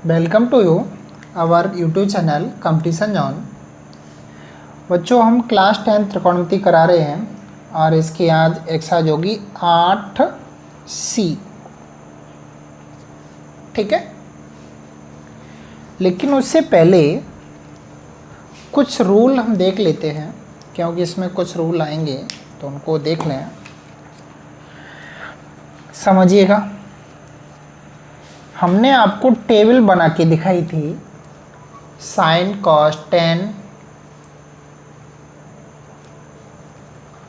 Welcome to you our YouTube channel competition zone. बच्चों, हम class 10 त्रिकोणमिति करा रहे हैं और इसकी आज एक्सरसाइज होगी 8C। ठीक है, लेकिन उससे पहले कुछ रूल हम देख लेते हैं, क्योंकि इसमें कुछ रूल आएंगे तो उनको देख लें, समझिएगा। हमने आपको टेबल बना के दिखाई थी, साइन कॉस टेन,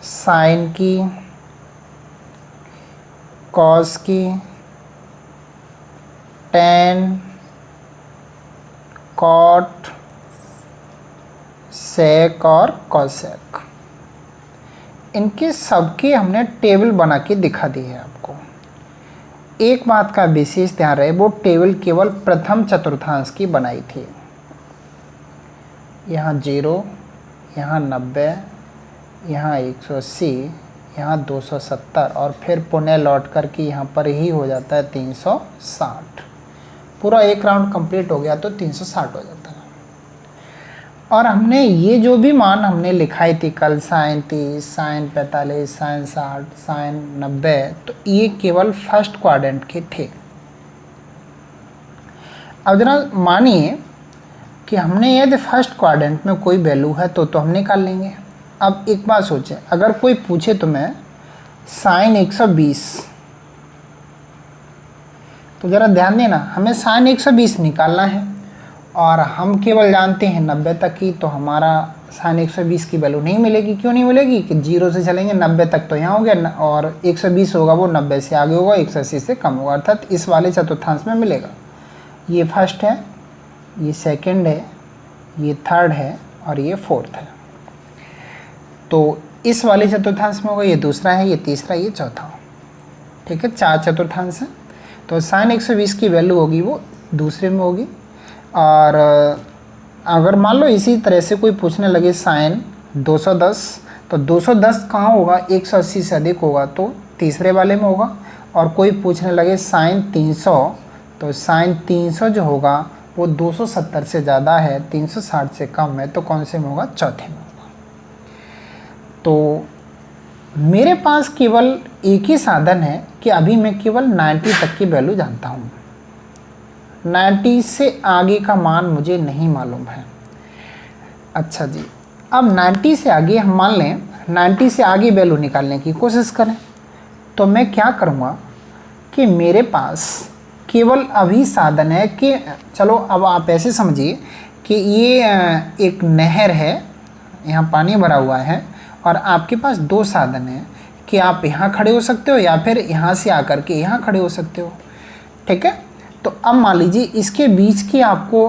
साइन की, कॉस की, टेन, कॉट, सेक और कॉसेक, इनके सबके हमने टेबल बना के दिखा दी है आपको। एक बात का विशेष ध्यान रहे, वो टेबल केवल प्रथम चतुर्थांश की बनाई थी। यहाँ 0, यहाँ 90, यहाँ 180, यहाँ 270 और फिर पुनः लौट कर के यहाँ पर ही हो जाता है 360। पूरा एक राउंड कंप्लीट हो गया तो 360 हो जाता है। और हमने ये जो भी मान हमने लिखाई थी कल, साइन 30, साइन 45, साइन 60, साइन 90, तो ये केवल फर्स्ट क्वाड्रेंट के थे। अब जरा मानिए कि हमने यदि फर्स्ट क्वाड्रेंट में कोई वैल्यू है तो हम निकाल लेंगे। अब एक बात सोचें, अगर कोई पूछे तुम्हें साइन 120, तो ज़रा ध्यान देना, हमें साइन 120 निकालना है और हम केवल जानते हैं 90 तक की, तो हमारा साइन 120 की वैल्यू नहीं मिलेगी। क्यों नहीं मिलेगी? कि 0 से चलेंगे 90 तक तो यहाँ हो गया, और 120 होगा वो 90 से आगे होगा, 180 से कम होगा, अर्थात इस वाले चतुर्थांश में मिलेगा। ये फर्स्ट है, ये सेकंड है, ये थर्ड है और ये फोर्थ है। तो इस वाले चतुर्थांश में होगा, ये दूसरा है, ये तीसरा, ये चौथा। ठीक है, 4 चतुर्थांश है, तो साइन 120 की वैल्यू होगी वो दूसरे में होगी। और अगर मान लो इसी तरह से कोई पूछने लगे साइन 210, तो 210 कहाँ होगा? 180 से अधिक होगा तो तीसरे वाले में होगा। और कोई पूछने लगे साइन 300, तो साइन 300 जो होगा वो 270 से ज़्यादा है, 360 से कम है, तो कौन से में होगा? चौथे में होगा। तो मेरे पास केवल एक ही साधन है कि अभी मैं केवल 90 तक की वैल्यू जानता हूँ, 90 से आगे का मान मुझे नहीं मालूम है। अच्छा जी, अब 90 से आगे हम मान लें 90 से आगे वैल्यू निकालने की कोशिश करें, तो मैं क्या करूँगा कि मेरे पास केवल अभी साधन है कि चलो अब आप ऐसे समझिए कि ये एक नहर है, यहाँ पानी भरा हुआ है और आपके पास 2 साधन हैं कि आप यहाँ खड़े हो सकते हो या फिर यहाँ से आकर के यहाँ खड़े हो सकते हो। ठीक है, तो अब मान लीजिए इसके बीच की आपको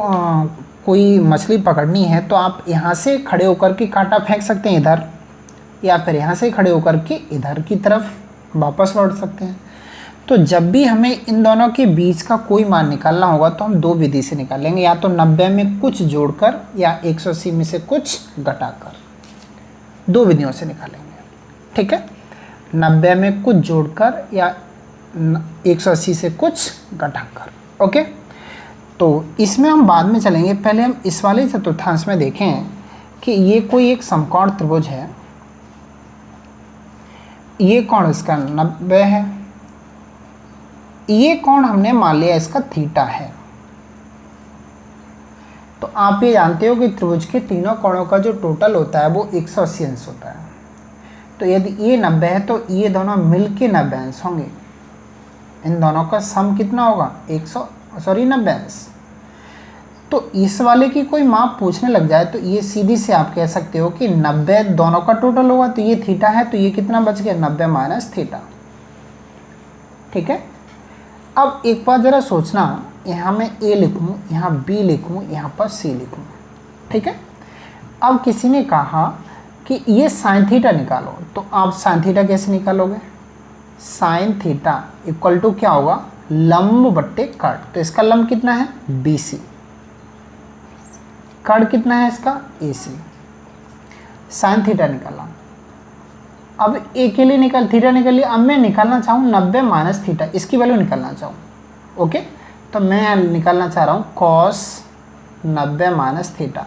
कोई मछली पकड़नी है, तो आप यहाँ से खड़े होकर के कांटा फेंक सकते हैं इधर, या फिर यहाँ से खड़े होकर के इधर की तरफ वापस लौट सकते हैं। तो जब भी हमें इन दोनों के बीच का कोई मान निकालना होगा तो हम 2 विधि से निकालेंगे, या तो 90 में कुछ जोड़कर या 180 में से कुछ घटाकर। 2 विधियों से निकालेंगे। ठीक है, 90 में कुछ जोड़कर या 180 से कुछ घटाकर। ओके, तो इसमें हम बाद में चलेंगे, पहले हम इस वाले चतुर्थांश में देखें कि ये कोई एक समकोण त्रिभुज है, ये कोण इसका 90 है, ये कोण हमने मान लिया इसका थीटा है। तो आप ये जानते हो कि त्रिभुज के तीनों कोणों का जो टोटल होता है वो 180 अंश होता है। तो यदि ये 90 है तो ये दोनों मिलके 90 अंश होंगे। इन दोनों का सम कितना होगा? 90 अंश। तो इस वाले की कोई माप पूछने लग जाए तो ये सीधी से आप कह सकते हो कि 90 दोनों का टोटल होगा, तो ये थीटा है, तो ये कितना बच गया? 90 माइनस थीटा। ठीक है, अब एक बार ज़रा सोचना, यहाँ मैं A लिखूँ, यहाँ B लिखूँ, यहाँ पर C लिखूँ। ठीक है, अब किसी ने कहा कि ये साइन थीटा निकालो, तो आप साइन थीटा कैसे निकालोगे? साइन थीटा इक्वल टू क्या होगा? लंब बट्टे कर्ण। तो इसका लंब कितना है? BC। कर्ण कितना है इसका? AC। साइन थीटा निकाला। अब ए के लिए थीटा निकाल लिया। अब मैं निकालना चाहूँ 90 माइनस थीटा, इसकी वैल्यू निकालना चाहूँ। ओके, तो मैं निकालना चाह रहा हूँ कॉस 90 माइनस थीटा।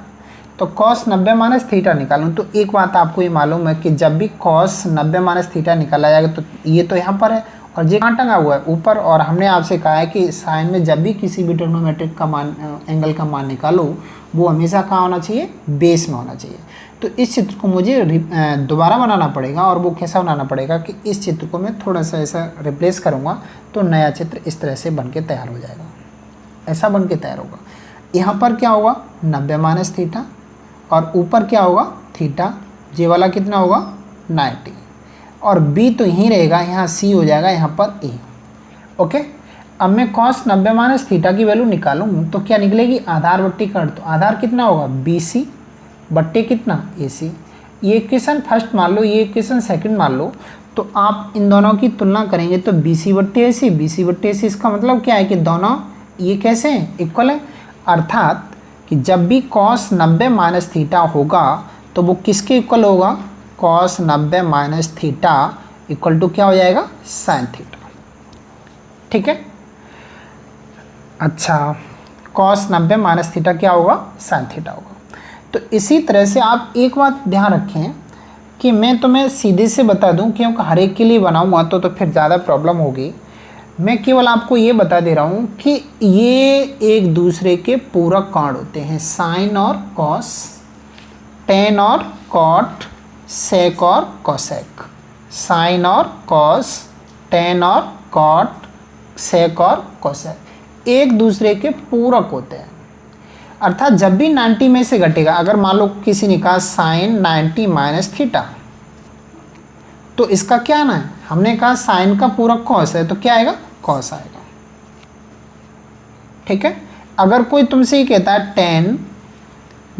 तो कॉस 90 माइनस थीटा निकालूँ तो एक बात आपको ये मालूम है कि जब भी कॉस 90 माइनस थीटा निकाला जाएगा तो ये तो यहाँ पर है और ये कहाँ टंगा हुआ है, ऊपर। और हमने आपसे कहा है कि साइन में जब भी किसी भी ट्रिग्नोमेट्रिक का मान एंगल का मान निकालो वो हमेशा कहाँ होना चाहिए, बेस में होना चाहिए। तो इस चित्र को मुझे दोबारा बनाना पड़ेगा और वो कैसा बनाना पड़ेगा कि इस चित्र को मैं थोड़ा सा ऐसा रिप्लेस करूँगा तो नया चित्र इस तरह से बन के तैयार हो जाएगा, ऐसा बन के तैयार होगा। यहाँ पर क्या होगा 90 माइनस थीटा और ऊपर क्या होगा थीटा, ये वाला कितना होगा 90 और बी तो यहीं रहेगा, यहाँ सी हो जाएगा यहाँ पर ए। ओके, अब मैं कॉस 90 माइनस थीटा की वैल्यू निकालूँ तो क्या निकलेगी, आधार बट्टी कट, तो आधार कितना होगा बी सी बट्टे कितना ए सी। ये इक्वेशन फर्स्ट मान लो, ये इक्वेशन सेकंड मान लो, तो आप इन दोनों की तुलना करेंगे तो बी सी बट्टे ए सी, बी सी बट्टे ए सी, इसका मतलब क्या है कि दोनों ये कैसे हैं, इक्वल है। अर्थात कि जब भी कॉस 90 माइनस थीटा होगा तो वो किसके इक्वल होगा, cos 90 minus theta equal to क्या हो जाएगा, साइन थीटा। ठीक है, अच्छा कॉस 90 माइनस थीटा क्या होगा, साइन थीटा होगा। तो इसी तरह से आप एक बात ध्यान रखें कि मैं तुम्हें सीधे से बता दूं, क्योंकि हर एक के लिए बनाऊंगा तो फिर ज़्यादा प्रॉब्लम होगी। मैं केवल आपको ये बता दे रहा हूँ कि ये एक दूसरे के पूरक कोण होते हैं, साइन और कॉस, टेन और कॉट, सेक और कोसेक। साइन और कॉस, टेन और कॉट, सेक और कोसेक एक दूसरे के पूरक होते हैं। अर्थात जब भी 90 में से घटेगा, अगर मान लो किसी ने कहा साइन 90 माइनस थीटा, तो इसका क्या आना है, हमने कहा साइन का पूरक कॉस है तो क्या आएगा, कॉस आएगा। ठीक है, अगर कोई तुमसे ये कहता है टेन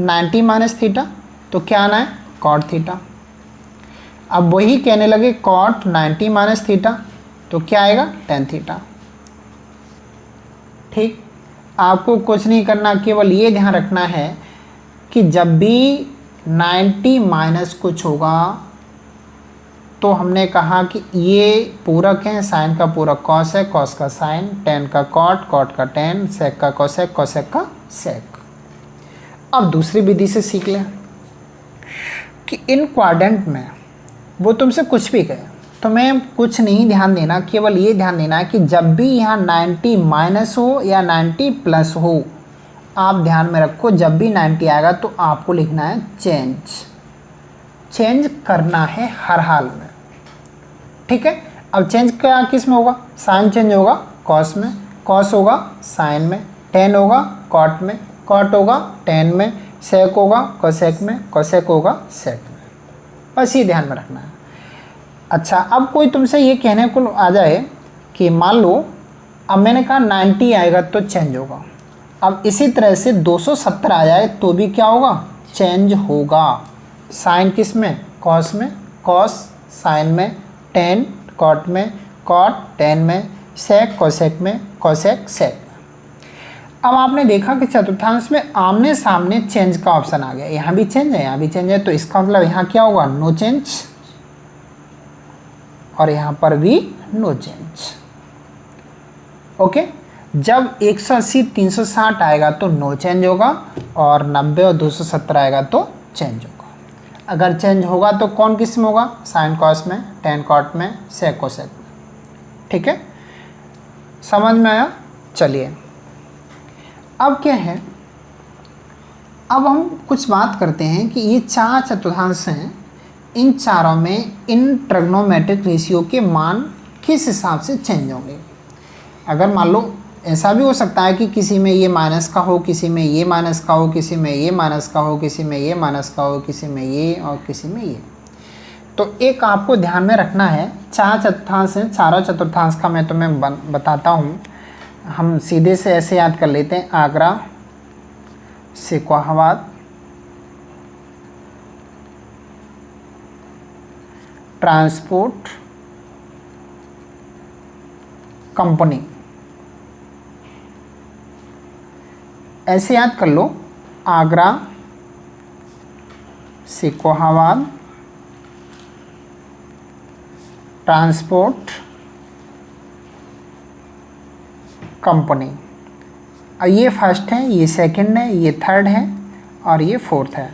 90 माइनस थीटा तो क्या आना है, कॉट थीटा। अब वही कहने लगे कॉट 90 माइनस थीटा तो क्या आएगा, टेन थीटा। ठीक, आपको कुछ नहीं करना, केवल ये ध्यान रखना है कि जब भी 90 माइनस कुछ होगा तो हमने कहा कि ये पूरक हैं, साइन का पूरक कॉस है, कॉस का साइन, टेन का कॉट, कॉट का टेन, सेक का कोसेक, कोसेक का सेक। अब दूसरी विधि से सीख लें कि इन क्वाड्रेंट में वो तुमसे कुछ भी कहे तो मैं कुछ नहीं ध्यान देना, केवल ये ध्यान देना है कि जब भी यहाँ 90 माइनस हो या 90 प्लस हो, आप ध्यान में रखो जब भी 90 आएगा तो आपको लिखना है चेंज, चेंज करना है हर हाल में। ठीक है, अब चेंज क्या किस में होगा, साइन चेंज होगा कॉस में, कॉस होगा साइन में, टेन होगा कॉट में, कॉट होगा टेन में, सेक होगा कोसेक में, कोसेक होगा सेक में। बस ये ध्यान में रखना है। अच्छा, अब कोई तुमसे ये कहने को आ जाए कि मान लो अब मैंने कहा 90 आएगा तो चेंज होगा, अब इसी तरह से 270 आ जाए तो भी क्या होगा, चेंज होगा। साइन किस में, कॉस में, कॉस साइन में, टेन कॉट में, कॉट टेन में, सेक कोसेक में, कोसेक सेक में। अब आपने देखा कि चतुर्थांश में आमने सामने चेंज का ऑप्शन आ गया, यहाँ भी चेंज है यहाँ भी चेंज है, तो इसका मतलब यहाँ क्या होगा, नो चेंज, और यहाँ पर भी नो चेंज। ओके, जब 180 360 आएगा तो नो चेंज होगा और 90 और 270 आएगा तो चेंज होगा। अगर चेंज होगा तो कौन किस में होगा, साइन कॉस में, टेन कॉट में, सेक कोसेक में। ठीक है, समझ में आया। चलिए अब क्या है, अब हम कुछ बात करते हैं कि ये चार चतुर्थांश हैं, इन चारों में इन ट्रिग्नोमेट्रिक रेशियो के मान किस हिसाब से चेंज होंगे। अगर मान लो ऐसा भी हो सकता है कि किसी में ये माइनस का हो, किसी में ये माइनस का हो, किसी में ये माइनस का हो, किसी में ये माइनस का हो, किसी में ये और किसी में ये। तो एक आपको ध्यान में रखना है, चार चतुर्थांश हैं, चारों चतुर्थांश का मैं तुम्हें बताता हूँ। हम सीधे से ऐसे याद कर लेते हैं, आगरा, सिकोहाबाद, ट्रांसपोर्ट कंपनी, ऐसे याद कर लो, आगरा, सिकोहाबाद, ट्रांसपोर्ट कंपनी। और ये फर्स्ट है, ये सेकंड है, ये थर्ड है और ये फोर्थ है।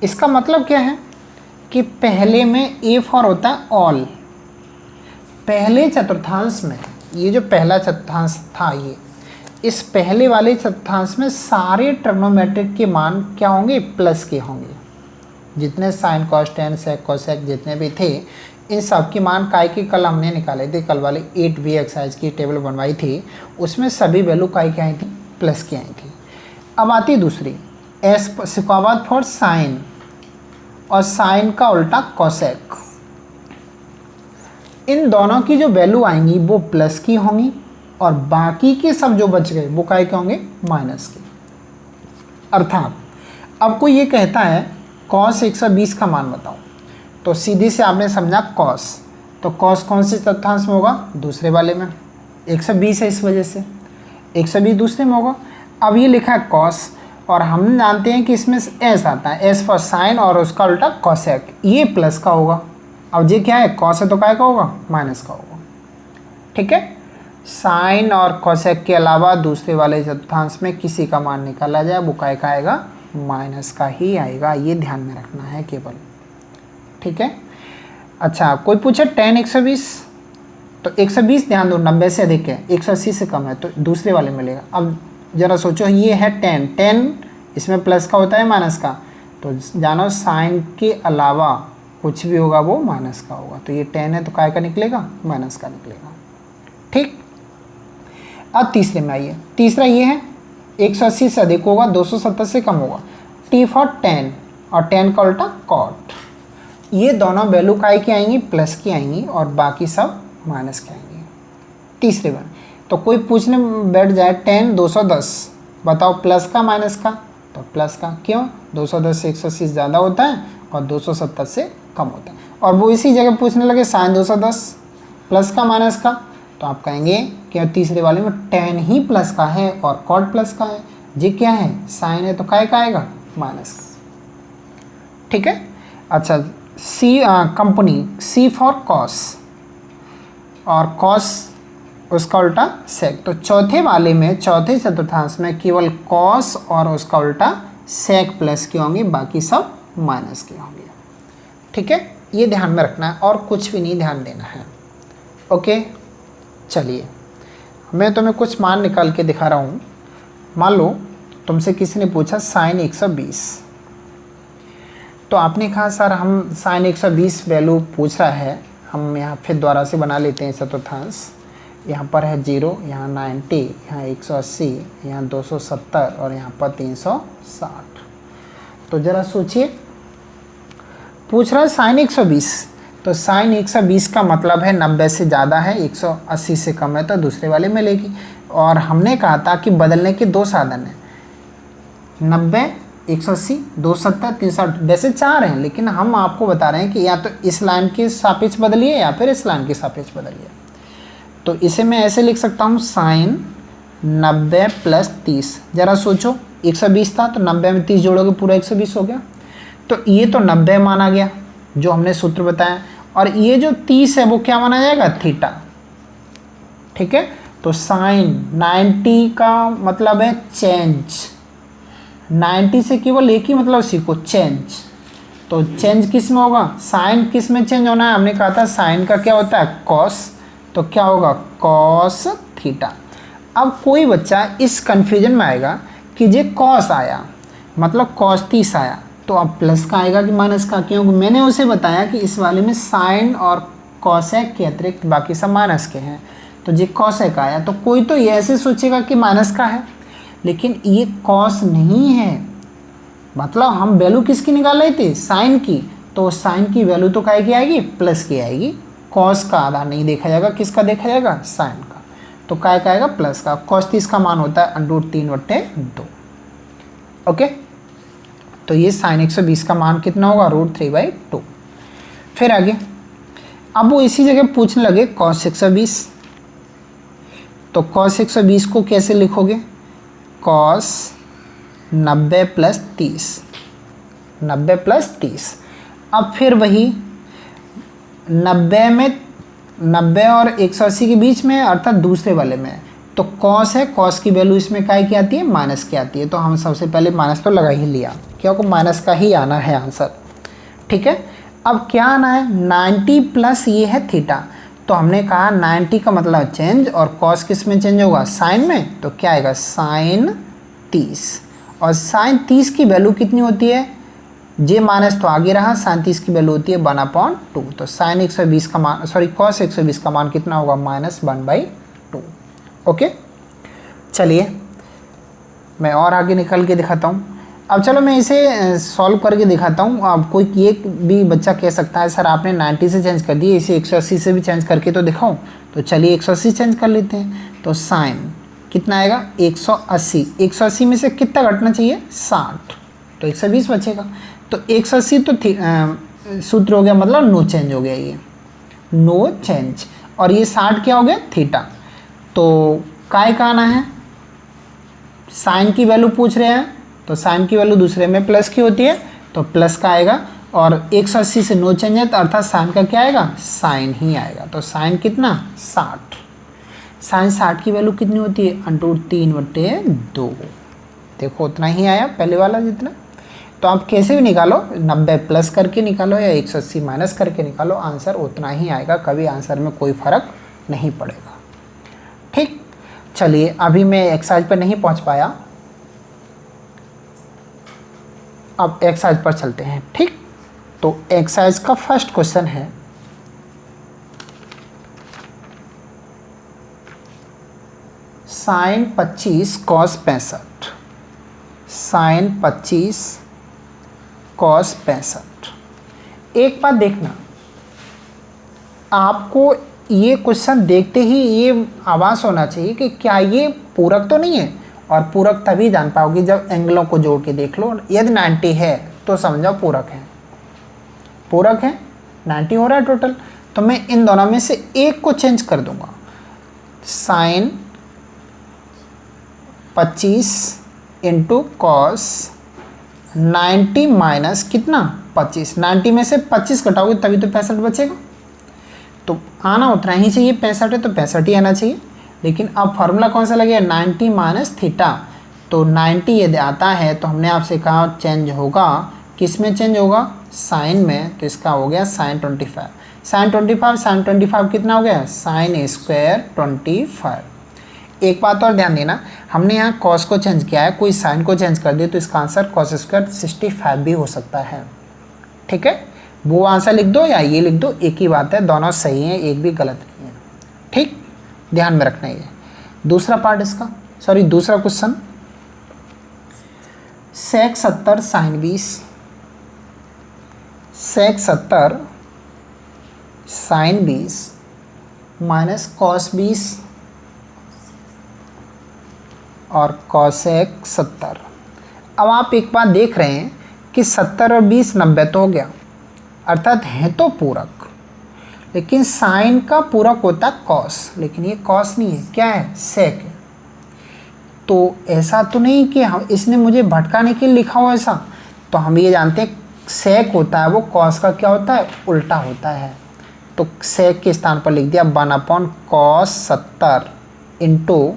इसका मतलब क्या है कि पहले में ए फॉर होता है ऑल। पहले चतुर्थांश में, ये जो पहला चतुर्थांश था, ये इस पहले वाले चतुर्थांश में सारे ट्रिग्नोमेट्रिक के मान क्या होंगे, प्लस के होंगे। जितने sine cos tan sec cosec जितने भी थे, इन सब के मान काय के कल हमने निकाले थे, कल वाले 8B एक्सरसाइज की टेबल बनवाई थी, उसमें सभी वैल्यू काय की आई थी, प्लस की आई थी। अब आती दूसरी, एस सिक्वाबाद फॉर साइन, और साइन का उल्टा कोसेक। इन दोनों की जो वैल्यू आएंगी वो प्लस की होंगी और बाकी के सब जो बच गए वो काय के होंगे, माइनस के। अर्थात अब कोई ये कहता है कॉस 120 का मान बताओ, तो सीधी से आपने समझा कॉस, तो कॉस कौन से चतुर्थांश में होगा, दूसरे वाले में। 120 है इस वजह से, 120 दूसरे में होगा। अब ये लिखा है कॉस, और हम जानते हैं कि इसमें एस आता है, एस फॉर साइन और उसका उल्टा कॉसेक, ये प्लस का होगा। अब ये क्या है, कॉस है तो काय का होगा, माइनस का होगा। ठीक है, साइन और कॉसेक के अलावा दूसरे वाले चतुर्थांश में किसी का मान निकाला जाए वो काय का आएगा, माइनस का ही आएगा। ये ध्यान में रखना है केवल। ठीक है, अच्छा कोई पूछे tan 120, तो 120 ध्यान दो 90 से अधिक है, 180 से कम है तो दूसरे वाले मिलेगा। अब ज़रा सोचो, ये है tan इसमें प्लस का होता है माइनस का, तो जानो साइन के अलावा कुछ भी होगा वो माइनस का होगा, तो ये tan है तो काय का निकलेगा, माइनस का निकलेगा। ठीक, अब तीसरे में आइए। तीसरा ये है 180 से अधिक होगा, 270 से कम होगा, T फॉर tan, और tan का उल्टा cot। ये दोनों वैल्यू काय की आएंगी, प्लस की आएंगी और बाकी सब माइनस के आएंगी। तीसरे में तो कोई पूछने बैठ जाए tan 210 बताओ, प्लस का माइनस का, तो प्लस का। क्यों, 210 से 180 ज़्यादा होता है और 270 से कम होता है। और वो इसी जगह पूछने लगे साइन 210 प्लस का माइनस का, तो आप कहेंगे कि तीसरे वाले में tan ही प्लस का है और cot प्लस का है। ये क्या है, साइन है तो काय का आएगा, माइनस का। ठीक है, अच्छा सी कंपनी, सी फॉर कॉस, और कॉस उसका उल्टा सेक। तो चौथे वाले में, चौथे चतुर्थांश में केवल कॉस और उसका उल्टा सेक प्लस के होंगे, बाकी सब माइनस के होंगे। ठीक है, ये ध्यान में रखना है और कुछ भी नहीं ध्यान देना है। ओके, चलिए मैं तुम्हें कुछ मान निकाल के दिखा रहा हूँ। मान लो तुमसे किसी ने पूछा साइन 120, तो आपने कहा सर हम साइन 120 वैल्यू पूछ रहा है, हम यहाँ फिर दोबारा से बना लेते हैं चतुर्थांश। यहाँ पर है 0, यहाँ 90, यहाँ 180, यहाँ 270 और यहाँ पर 360। तो ज़रा सोचिए, पूछ रहा है साइन 120, तो साइन 120 का मतलब है 90 से ज़्यादा है, 180 से कम है तो दूसरे वाले मिलेगी। और हमने कहा था कि बदलने के दो साधन हैं, 90, 180, 270, 360, वैसे 4 हैं, लेकिन हम आपको बता रहे हैं कि या तो इस लाइन के सापेक्ष बदलिए या फिर इस लाइन के सापेक्ष बदलिए। तो इसे मैं ऐसे लिख सकता हूँ, साइन 90 प्लस 30। ज़रा सोचो, 120 था तो 90 में 30 जोड़ोगे पूरा 120 हो गया। तो ये तो 90 माना गया जो हमने सूत्र बताया, और ये जो 30 है वो क्या माना जाएगा, थीटा। ठीक है, तो साइन 90 का मतलब है चेंज, 90 से केवल एक ही मतलब सीखो, चेंज। तो चेंज किस में होगा, साइन किस में चेंज होना है, हमने कहा था साइन का क्या होता है, कॉस, तो क्या होगा, कॉस थीटा। अब कोई बच्चा इस कन्फ्यूजन में आएगा कि ये कॉस आया मतलब कॉस 30 आया, तो अब प्लस का आएगा कि माइनस का, क्योंकि मैंने उसे बताया कि इस वाले में साइन और कॉसेक के अतिरिक्त बाकी सब माइनस के हैं, तो ये कॉसेक आया। तो कोई तो ये ऐसे सोचेगा कि माइनस का है, लेकिन ये कॉस नहीं है, मतलब हम वैल्यू किसकी निकाल रहे थे, साइन की, तो साइन की वैल्यू तो काय की आएगी, प्लस की आएगी। कॉस का आधा नहीं देखा जाएगा, किसका देखा जाएगा, साइन का, तो काय का आएगा, प्लस का। कॉस 30 का मान होता है √3/2। ओके, तो ये साइन 120 का मान कितना होगा, √3/2। फिर आगे, अब वो इसी जगह पूछने लगे कॉस 120, तो कॉस 120 को कैसे लिखोगे, कॉस 90 प्लस 30, 90 प्लस 30। अब फिर वही 90 में 90 और 180 के बीच में, अर्थात दूसरे वाले में तो कॉस है, कॉस की वैल्यू इसमें काय की आती है, माइनस की आती है। तो हम सबसे पहले माइनस तो लगा ही लिया, क्योंकि माइनस का ही आना है आंसर। ठीक है, अब क्या आना है, 90 प्लस ये है थीटा। तो हमने कहा 90 का मतलब चेंज, और कॉस किस में चेंज होगा, साइन में। तो क्या आएगा, साइन 30। और साइन 30 की वैल्यू कितनी होती है, जे माइनस तो आगे रहा, साइन 30 की वैल्यू होती है 1/2। तो साइन 120 का मान, सॉरी कॉस 120 का मान कितना होगा, -1/2। ओके, चलिए मैं और आगे निकल के दिखाता हूँ। अब चलो मैं इसे सॉल्व करके दिखाता हूँ। अब कोई एक भी बच्चा कह सकता है सर आपने 90 से चेंज कर दिए, इसे 180 से भी चेंज करके तो दिखाऊं। तो चलिए 180 चेंज कर लेते हैं। तो साइन कितना आएगा, 180। 180 में से कितना घटना चाहिए, 60, तो 120 बचेगा। तो 180 तो सूत्र हो गया, मतलब नो चेंज हो गया, ये नो चेंज। और ये 60 क्या हो गया, थीटा। तो काय का आना है, साइन की वैल्यू पूछ रहे हैं, तो साइन की वैल्यू दूसरे में प्लस की होती है, तो प्लस का आएगा। और 180 से नो चेंज है, तो अर्थात साइन का क्या आएगा, साइन ही आएगा। तो साइन कितना, 60। साइन 60 की वैल्यू कितनी होती है, √3/2। देखो उतना ही आया पहले वाला जितना। तो आप कैसे भी निकालो, 90 प्लस करके निकालो या 180 माइनस करके निकालो, आंसर उतना ही आएगा, कभी आंसर में कोई फ़र्क नहीं पड़ेगा। ठीक, चलिए अभी मैं एक्सरसाइज पर नहीं पहुंच पाया, अब एक्सरसाइज पर चलते हैं। ठीक, तो एक्सरसाइज का फर्स्ट क्वेश्चन है, साइन 25 कॉस 65। Sine 25 cos 65। एक बात देखना, आपको ये क्वेश्चन देखते ही ये आभास होना चाहिए कि क्या ये पूरक तो नहीं है। और पूरक तभी जान पाओगे जब एंगलों को जोड़ के देख लो। यदि 90 है तो समझो पूरक है, पूरक है, 90 हो रहा है टोटल। तो मैं इन दोनों में से एक को चेंज कर दूंगा। साइन 25 इंटू कॉस 90 माइनस कितना, 25। 90 में से 25 घटाओगे तभी तो 65 बचेगा। तो आना उतना ही चाहिए, 65 है तो 65 ही आना चाहिए। लेकिन अब फार्मूला कौन सा लगेगा, 90 माइनस थीटा। तो 90 यदि आता है तो हमने आपसे कहा चेंज होगा, किस में चेंज होगा, साइन में। तो इसका हो गया साइन 25। साइन 25 कितना हो गया, साइन स्क्वायर 25। एक बात और ध्यान देना, हमने यहाँ कॉस को चेंज किया है, कोई साइन को चेंज कर दिए तो इसका आंसर कॉस स्क्वायर 65 भी हो सकता है। ठीक है, वो आंसर लिख दो या ये लिख दो, एक ही बात है, दोनों सही हैं, एक भी गलत नहीं है। ठीक, ध्यान में रखना ये। दूसरा पार्ट इसका, सॉरी दूसरा क्वेश्चन, सेक 70 साइन 20। सेक 70 साइन 20 माइनस कॉस 20 और कॉसेक 70। अब आप एक बात देख रहे हैं कि 70 और 20 90 तो हो गया, अर्थात है तो पूरक। लेकिन साइन का पूरक होता है कॉस, लेकिन ये कॉस नहीं है, क्या है, सेक है। तो ऐसा तो नहीं कि हम इसने मुझे भटकाने के लिए लिखा हो ऐसा। तो हम ये जानते हैं सेक होता है वो कॉस का क्या होता है, उल्टा होता है। तो सेक के स्थान पर लिख दिया 1/cos 70 into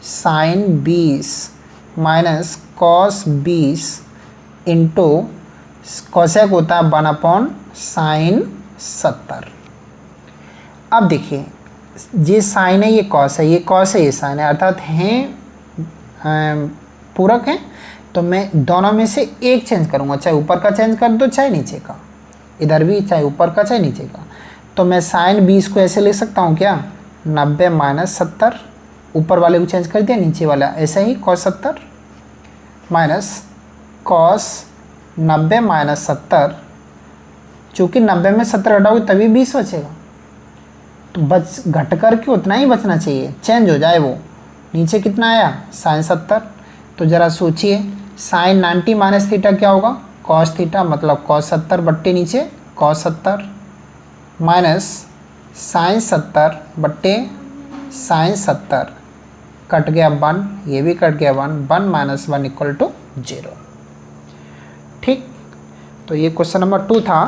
sine 20 minus cos 20 into cosec होता है 1/sin 70। अब देखिए ये साइन है, ये कॉस है, ये कॉस है, ये साइन है, अर्थात हैं पूरक हैं। तो मैं दोनों में से एक चेंज करूँगा, चाहे ऊपर का चेंज कर दो चाहे नीचे का, इधर भी चाहे ऊपर का चाहे नीचे का। तो मैं साइन 20 को ऐसे लिख सकता हूँ क्या, 90 माइनस 70, ऊपर वाले को चेंज कर दिया, नीचे वाला ऐसे ही cos 70 माइनस cos 90 माइनस 70। चूँकि 90 में 70 घटाओगे तभी 20 बचेगा, तो बच घट कर के उतना ही बचना चाहिए, चेंज हो जाए वो। नीचे कितना आया, साइन 70। तो ज़रा सोचिए, साइन 90 माइनस थीटा क्या होगा, cos थीटा, मतलब cos 70 बट्टे नीचे cos 70 माइनस साइन 70 बट्टे साइन 70, कट गया 1, ये भी कट गया 1, 1 माइनस 1 इक्वल टू 0। ठीक, तो ये क्वेश्चन नंबर 2 था।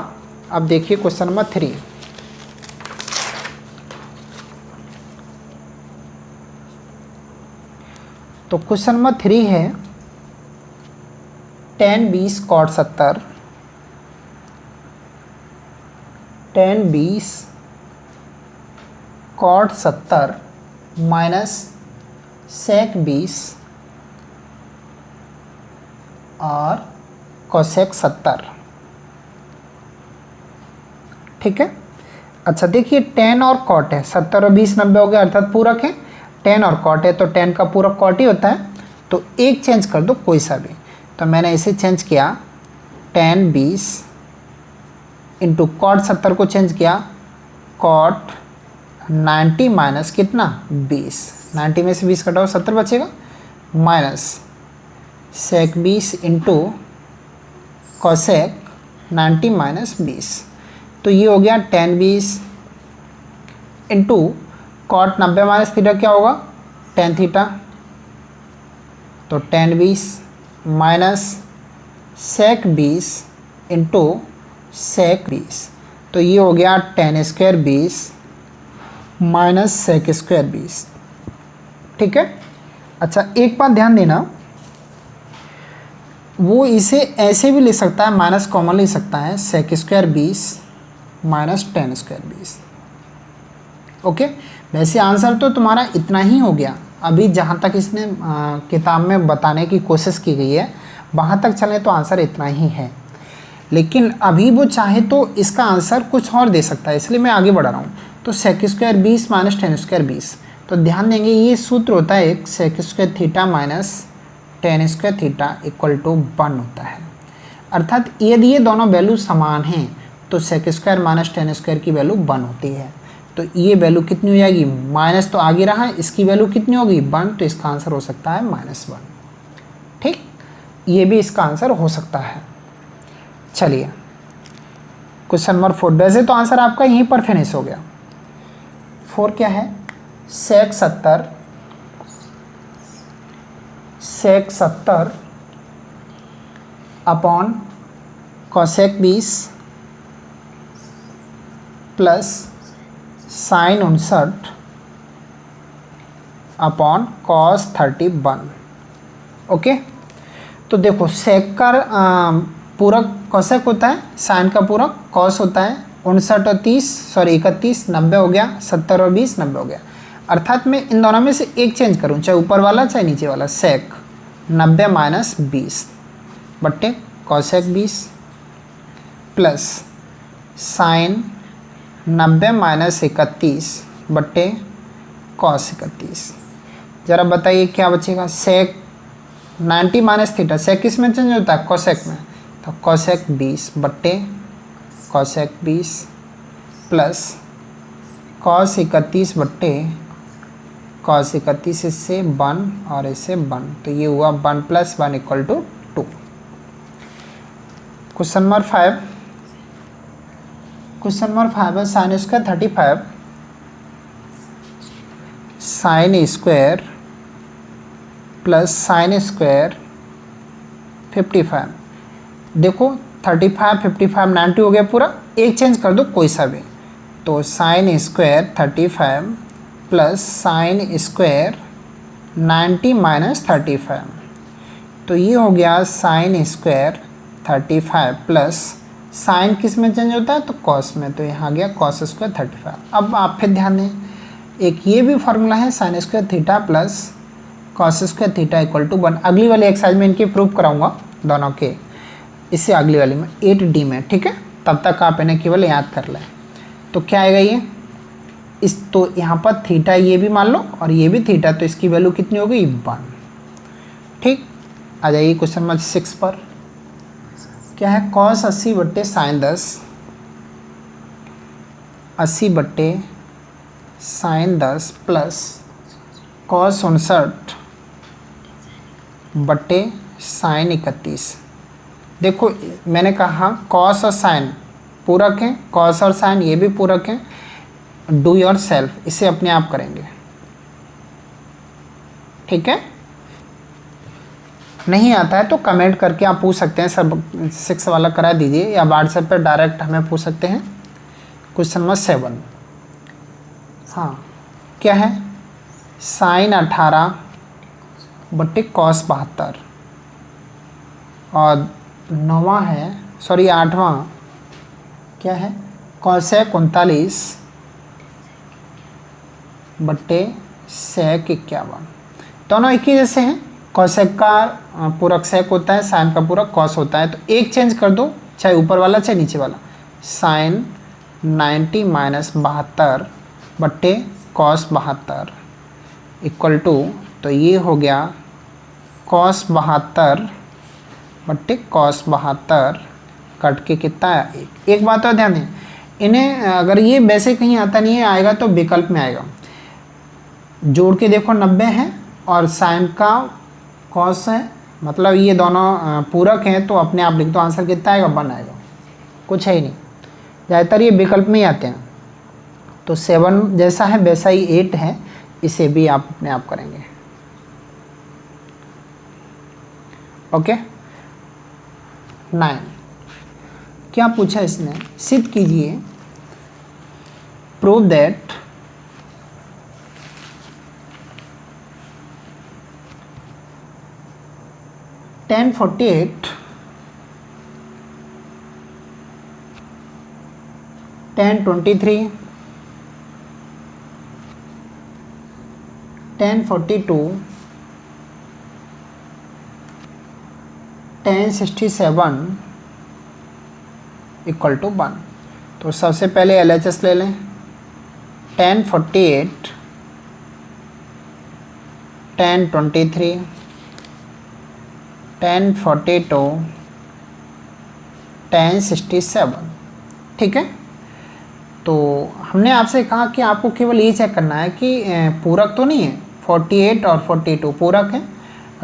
अब देखिए क्वेश्चन नंबर 3। तो क्वेश्चन नंबर 3 है tan 20 cot 70, tan 20 cot 70 minus sec 20 और cosec 70। ठीक है। अच्छा देखिए tan और cot है, 70 और 20 90 हो गया अर्थात पूरक है। tan और cot है तो tan का पूरक cot ही होता है, तो एक चेंज कर दो कोई सा भी। तो मैंने इसे चेंज किया, tan 20 इंटू cot 70 को चेंज किया cot 90 माइनस कितना 20, 90 में से 20 कटाओ 70 बचेगा, minus sec 20 into cosec 90 minus 20। तो ये हो गया tan 20 into cot 90 minus theta क्या होगा tan थीटा, तो tan 20 minus sec 20 into sec 20। तो ये हो गया tan square 20 minus sec square 20। ठीक है। अच्छा एक बात ध्यान देना, वो इसे ऐसे भी ले सकता है, माइनस कॉमन ले सकता है, sec square 20 minus tan square 20। Okay. वैसे आंसर तो तुम्हारा इतना ही हो गया। अभी जहाँ तक इसने किताब में बताने की कोशिश की गई है वहाँ तक चले तो आंसर इतना ही है, लेकिन अभी वो चाहे तो इसका आंसर कुछ और दे सकता है, इसलिए मैं आगे बढ़ा रहा हूँ। तो sec square 20 minus tan square 20, तो ध्यान देंगे ये सूत्र होता है एक sec square theta minus tan square theta equal to 1 होता है। अर्थात यदि ये दोनों वैल्यू समान हैं तो sec square minus tan square की वैल्यू 1 होती है। तो ये वैल्यू कितनी हो जाएगी, माइनस तो आगे रहा है, इसकी वैल्यू कितनी होगी 1, तो इसका आंसर हो सकता है -1। ठीक, ये भी इसका आंसर हो सकता है। चलिए क्वेश्चन नंबर 4, वैसे तो आंसर आपका यहीं पर फिनिश हो गया। 4 क्या है, sec 70 upon cosec 20 plus sin 59 upon cos 31। Okay. तो देखो sec का पूरक cosec होता है, sin का पूरक cos होता है। 59 और 30 सॉरी 31 90 हो गया, 70 और 20 90 हो गया। अर्थात मैं इन दोनों में से एक चेंज करूं, चाहे ऊपर वाला चाहे नीचे वाला, sec 90 माइनस 20 बट्टे cosec 20 प्लस sin 90 माइनस 31 बट्टे cos 31। ज़रा बताइए क्या बचेगा, sec 90 माइनस थीटा, sec किस में चेंज होता है cosec में, तो cosec 20 बट्टे cosec 20 प्लस cos 31 बट्टे cos 31, इससे 1 और इससे 1, तो ये हुआ 1 + 1 equal to 2। Question number 5, question number 5 है sin square 35 sin square plus sin square 55। देखो 35 55 90 हो गया पूरा, एक चेंज कर दो कोई सा भी, तो sin square 35 plus sin square 90 minus 35, तो ये हो गया sin स्क्वायर 35 प्लस साइन किस में चेंज होता है, तो cos में, तो यहाँ आ गया cos स्क्वायर 35। अब आप फिर ध्यान दें, एक ये भी फार्मूला है sin square theta plus cos square theta equal to 1। अगली वाली एक्सरसाइज में इनकी प्रूफ कराऊंगा दोनों के, इससे अगली वाली में 8D में। ठीक है, तब तक आप इन्हें केवल याद कर लें। तो क्या आएगा ये, इस तो यहाँ पर थीटा ये भी मान लो और ये भी थीटा, तो इसकी वैल्यू कितनी हो गई 1। ठीक, आ जाइए क्वेश्चन नंबर 6 पर। क्या है, cos 80 बट्टे sin 10, 80 बट्टे sin 10 प्लस cos 59 बट्टे sin 31। देखो मैंने कहा cos और sin पूरक हैं, cos और sin ये भी पूरक हैं, डू योर सेल्फ, इसे अपने आप करेंगे। ठीक है, नहीं आता है तो कमेंट करके आप पूछ सकते हैं, सब 6 वाला करा दीजिए, या व्हाट्सएप पर डायरेक्ट हमें पूछ सकते हैं। क्वेश्चन नंबर 7, हाँ क्या है, sin 18 बट्टे कॉस 72, और 9वां है, सॉरी 8वां क्या है, कॉसेक 39 बट्टे सेक 51। दोनों एक ही जैसे हैं। कॉसेक का पूरक सेक होता है, साइन का पूरक कॉस होता है। तो एक चेंज कर दो, चाहे ऊपर वाला चाहे नीचे वाला। साइन 90 माइनस 72 बट्टे कॉस 72 इक्वल टू, तो ये हो गया कॉस 72 बट्टे कॉस 72 कट के कितना है, एक बात और ध्यान दें, इन्हें अगर ये वैसे कहीं आता नहीं है आएगा तो विकल्प में आएगा। जोड़ के देखो 90 है और साइन का कॉस है, मतलब ये दोनों पूरक हैं, तो अपने आप लिख दो, आंसर कितना आएगा, 1 आएगा, कुछ है ही नहीं। ज़्यादातर ये विकल्प में ही आते हैं। तो 7 जैसा है वैसा ही 8 है, इसे भी आप अपने आप करेंगे। ओके। 9 क्या पूछा इसने, सिद्ध कीजिए, prove that tan 48 tan 23 tan 42 tan 67 equal to 1। तो सबसे पहले LHS ले लें। tan 48 tan 23 tan 42 tan 67, ठीक है। तो हमने आपसे कहा कि आपको केवल ये चेक करना है कि पूरक तो नहीं है, 48 और 42 पूरक है,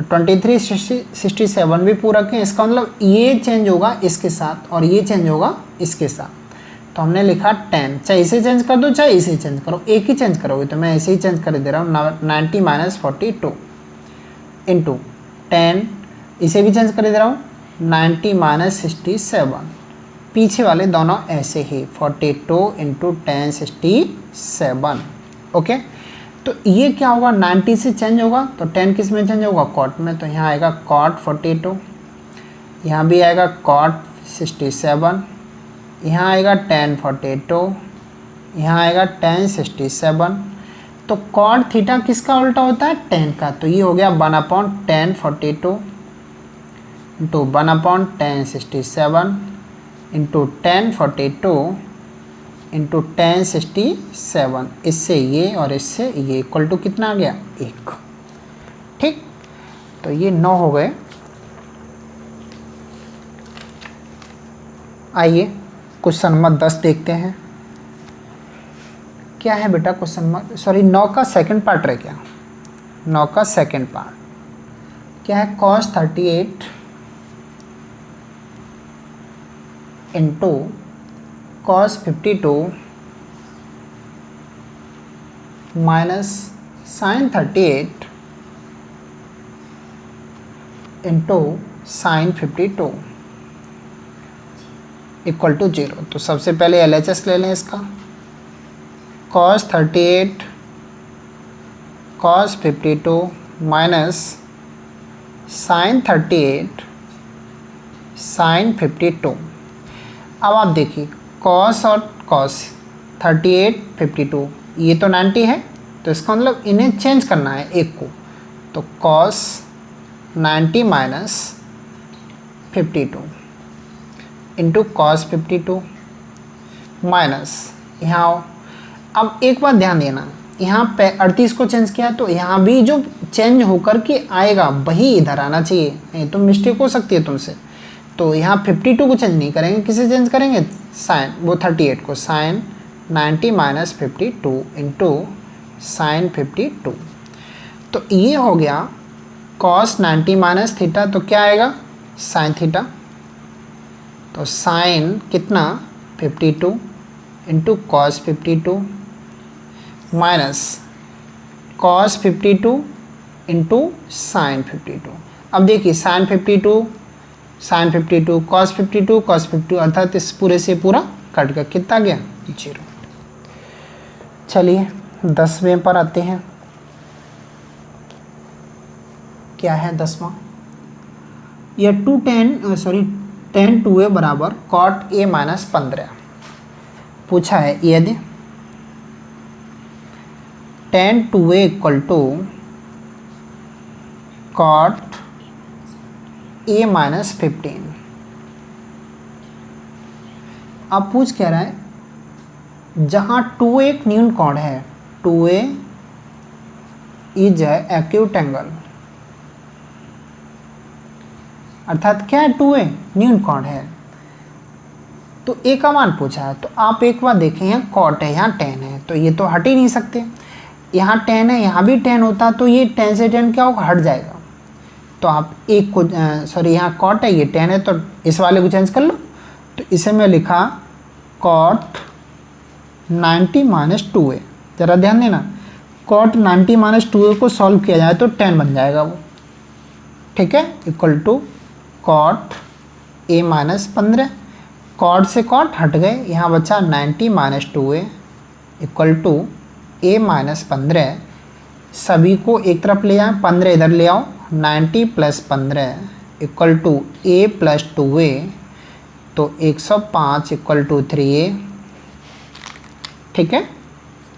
23 67 भी पूरक है। इसका मतलब ये चेंज होगा इसके साथ और ये चेंज होगा इसके साथ। तो हमने लिखा 10, चाहे इसे चेंज कर दो चाहे इसे चेंज करो, एक ही चेंज करोगे, तो मैं ऐसे ही चेंज कर दे रहा हूँ। 90 माइनस 42 इंटू 10, इसे भी चेंज कर दे रहा हूँ, 90 माइनस 67, पीछे वाले दोनों ऐसे ही 42 इंटू 10 67। ओके। तो ये क्या होगा, 90 से चेंज होगा तो 10 किस में चेंज होगा, कॉट में। तो यहाँ आएगा कॉट 42, यहाँ भी आएगा कॉट 67, यहाँ आएगा tan 42, यहाँ आएगा tan 67। तो कॉट थीटा किसका उल्टा होता है, tan का। तो ये हो गया 1/tan 42 into 1/tan 67 into tan 42 into tan 67। इससे ये और इससे ये इक्वल टू कितना आ गया, 1। ठीक, तो ये 9 हो गए। आइए क्वेश्चन नंबर 10 देखते हैं। क्या है बेटा क्वेश्चन नंबर, सॉरी 9 का सेकंड पार्ट रह गया। 9 का सेकंड पार्ट क्या है, cos 38 इंटू cos 52 माइनस sin 38 into sin 52 equal to 0। तो सबसे पहले LHS ले लें इसका। cos 38 cos 52 माइनस sin 38 sin 52। अब आप देखिए cos और cos 38 52, ये तो 90 है, तो इसका मतलब इन्हें चेंज करना है एक को। तो cos 90 minus 52 into cos 52 minus, यहाँ आओ। अब एक बात ध्यान देना, यहाँ पे 38 को चेंज किया तो यहाँ भी जो चेंज होकर के आएगा वही इधर आना चाहिए, नहीं तो मिस्टेक हो सकती है तुमसे। तो यहाँ 52 को चेंज नहीं करेंगे, किसे चेंज करेंगे, साइन वो 38 को, साइन 90 माइनस 52 इंटू साइन 52। तो ये हो गया cos 90 माइनस थीटा, तो क्या आएगा साइन थीटा। तो साइन कितना 52 into cos 52 minus cos 52 into sine 52। अब देखिए साइन 52 साइन 52 cos 52 cos 52, अर्थात इस पूरे से पूरा कट कर कितना गया 0। चलिए 10वें पर आते हैं। क्या है 10वां, ये 10 2a बराबर कॉट a माइनस 15 पूछा है। यदि 10 2a equal to cot a minus 15, अब पूछ कह रहा है जहाँ 2a एक न्यून कोण है, 2a इज एक्यूट एंगल, अर्थात क्या है 2a न्यून कोण है, तो a का मान पूछा है। तो आप एक बार देखें, यहाँ कॉट है, यहाँ tan है, तो ये तो हट ही नहीं सकते। यहाँ tan है, यहाँ भी tan होता तो ये tan से tan क्या होगा, हट जाएगा। तो आप एक को सॉरी यहाँ कॉट है, ये tan है, तो इस वाले को चेंज कर लो। तो इसे मैं लिखा कॉट 90 माइनस 2a, ज़रा ध्यान देना, कॉट 90 माइनस 2a को सॉल्व किया जाए तो tan बन जाएगा वो, ठीक है, equal to cot a minus 15, cot से कॉट हट गए, यहाँ बचा 90 minus 2a equal to a minus 15, सभी को एक तरफ ले जाएं, 15 इधर ले आओ, 90 plus 15 equal to a plus 2a, तो 105 इक्वल टू 3a, ठीक है।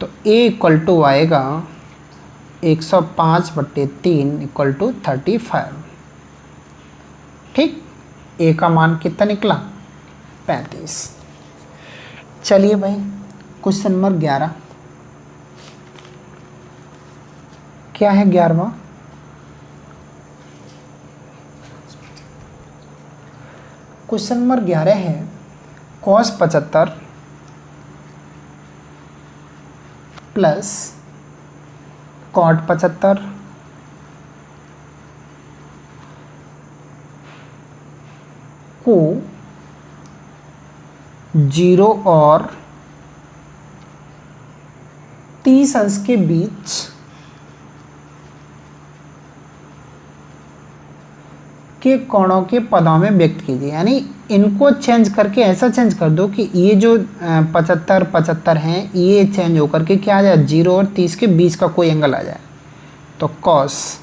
तो a इक्वल टू आएगा 105/3 इक्वल टू 35, ठीक। a का मान कितना निकला, 35। चलिए भाई क्वेश्चन नंबर 11, क्या है 11वां, क्वेश्चन नंबर 11 है cos 75 प्लस cot 75 को 0 और 30 अंश के बीच के कोणों के पदों में व्यक्त कीजिए। यानी इनको चेंज करके ऐसा चेंज कर दो कि ये जो 75 हैं, ये चेंज होकर के क्या आ जाए, 0 और 30 के बीच का कोई एंगल आ जाए। तो कॉस,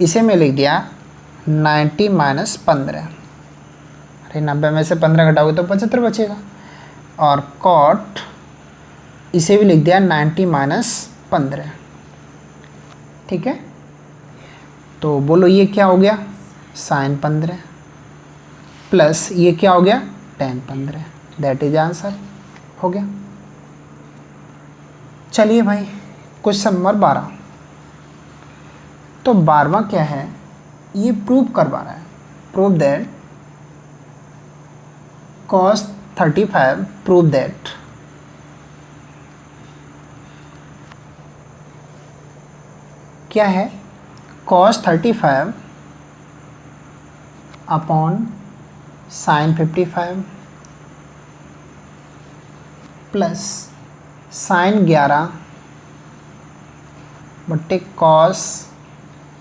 इसे मैं लिख दिया 90 माइनस 15, अरे 90 में से 15 घटाओगे तो 75 बचेगा। और कॉट, इसे भी लिख दिया 90 माइनस 15, ठीक है। तो बोलो ये क्या हो गया, साइन 15 प्लस ये क्या हो गया, tan 15, दैट इज आंसर, हो गया। चलिए भाई क्वेश्चन नंबर 12, तो 12वां क्या है, ये प्रूव करवा रहा है, prove that cos 35, prove that क्या है, cos 35 upon sine 55 plus sine 11 बट्टे cos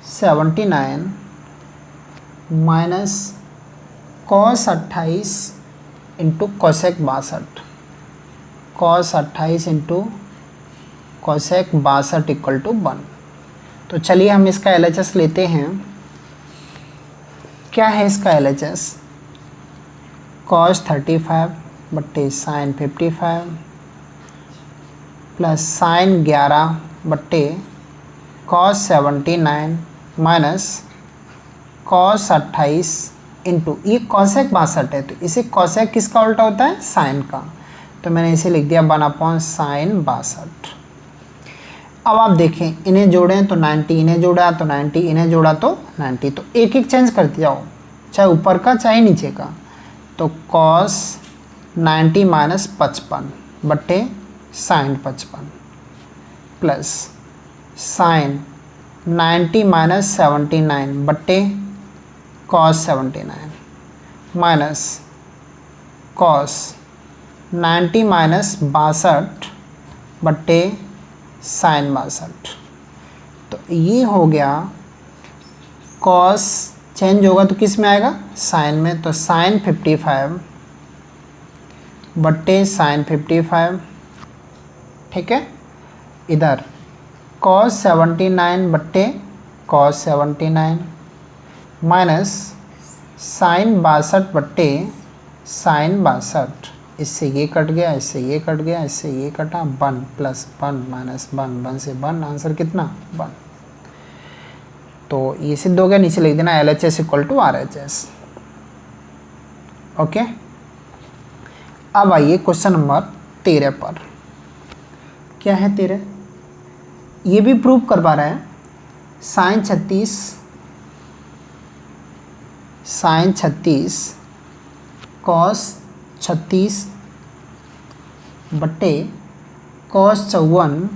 79 minus cos 28 into cosec 62, cos 28 into cosec 62 equal to 1। तो चलिए हम इसका LHS लेते हैं। क्या है इसका LHS, cos 35 बट्टे साइन 55 प्लस साइन 11 बट्टे cos 79 माइनस cos 28 इंटू, ये कोसेक 62 है, तो इसे कोसेक किसका उल्टा होता है, साइन का, तो मैंने इसे लिख दिया 1 साइन 62। अब आप देखें, इन्हें जोड़ें तो 90, इन्हें जोड़ा तो 90, इन्हें जोड़ा तो 90, तो एक एक चेंज करते जाओ, चाहे ऊपर का चाहे नीचे का। तो cos 90 माइनस 55 बट्टे साइन 55 प्लस साइन 90 माइनस 79 बट्टे cos 79 माइनस cos 90 माइनस 62 बट्टे साइन 62। तो ये हो गया, cos चेंज होगा तो किस में आएगा, साइन में, तो साइन 55 बट्टे साइन 55, ठीक है। इधर cos 79 बट्टे cos 79 माइनस साइन 62 बट्टे साइन 62, इससे ये कट गया, इससे ये कट गया, इससे ये कटा, 1 प्लस 1 माइनस 1, 1 से 1, आंसर कितना 1। तो ये सिद्ध हो गया, नीचे लिख देना LHS equal to RHS। Okay, अब आइए क्वेश्चन नंबर 13 पर। क्या है 13? ये भी प्रूव करवा रहा है साइन 36 कॉस 36 बट्टे cos 54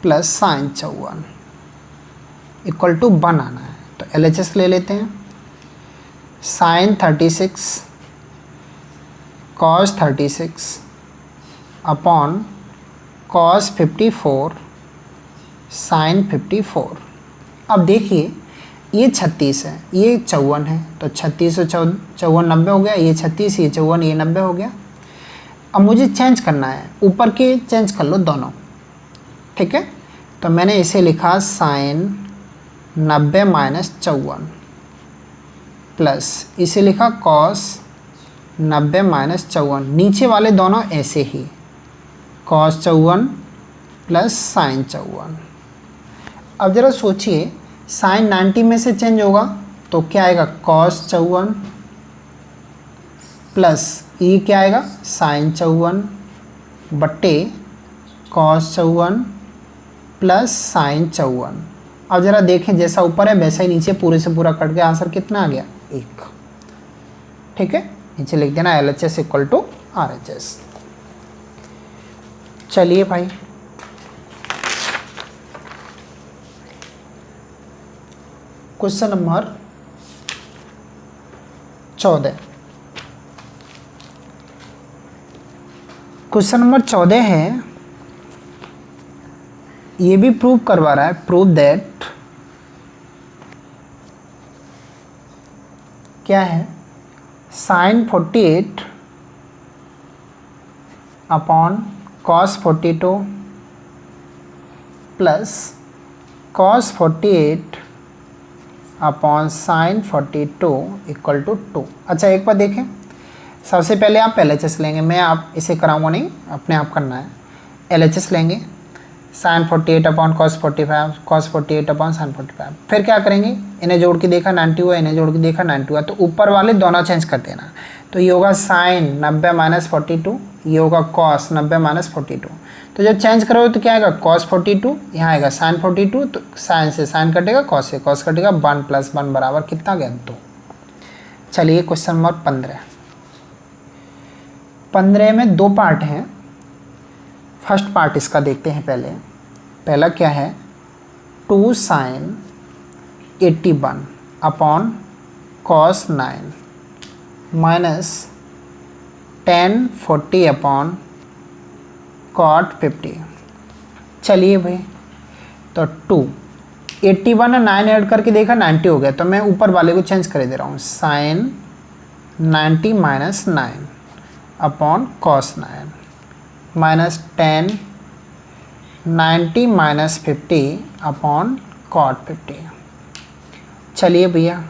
plus sine 54 equal to 1 आना है। तो LHS ले लेते हैं। Sine 36 cos 36 upon cos 54 sine 54। अब देखिए ये 36 है, ये 54 है, तो 36 और 54 90 हो गया, ये 36, ये 54, ये 90 हो गया। अब मुझे चेंज करना है, ऊपर के चेंज कर लो दोनों, ठीक है। तो मैंने इसे लिखा साइन 90 माइनस 54 प्लस इसे लिखा कॉस 90 माइनस 54, नीचे वाले दोनों ऐसे ही, कॉस 54 प्लस साइन 54। अब ज़रा सोचिए, साइन 90 में से चेंज होगा तो क्या आएगा, कॉस 54 प्लस ये क्या आएगा, साइन 54 बट्टे कॉस 54 प्लस साइन 54। अब ज़रा देखें, जैसा ऊपर है वैसा ही नीचे पूरे से पूरा कट गया, आंसर कितना आ गया 1। ठीक है, नीचे लिख देना LHS इक्वल टू RHS। चलिए भाई, क्वेश्चन नंबर 14। क्वेश्चन नंबर 14 है, ये भी प्रूव करवा रहा है, प्रूव दैट, क्या है, sine 48 upon cos 42 plus cos 48 upon sine 42 equal to 2। अच्छा एक बार देखें, सबसे पहले आप LHS लेंगे, मैं आप इसे कराऊंगा नहीं, अपने आप करना है। LHS लेंगे, sine 48 upon cos 45, cos 48 upon sine 45। फिर क्या करेंगे, इन्हें जोड़ के देखा 90 हुआ, इन्हें जोड़ के देखा 90 हुआ, तो ऊपर वाले दोनों चेंज कर देना। तो ये होगा साइन 90 माइनस 42, ये होगा कॉस 90 माइनस 42। तो जब चेंज करोगे तो क्या आएगा, कॉस 42, यहाँ आएगा साइन 42, तो साइन से साइन कटेगा, कॉस से कॉस कटेगा, 1 प्लस 1 बराबर कितना गया 2। चलिए क्वेश्चन नंबर 15 में 2 पार्ट हैं। फर्स्ट पार्ट इसका देखते हैं पहले। पहला क्या है, 2 sine 81 upon cos 9 minus 10 40 upon cot 50। चलिए भाई, तो 2 81 और 9 ऐड करके देखा 90 हो गया, तो मैं ऊपर वाले को चेंज कर दे रहा हूँ, sine 90 minus 9 upon cos 9 minus 10 90 minus 50 upon cot 50। चलिए भैया,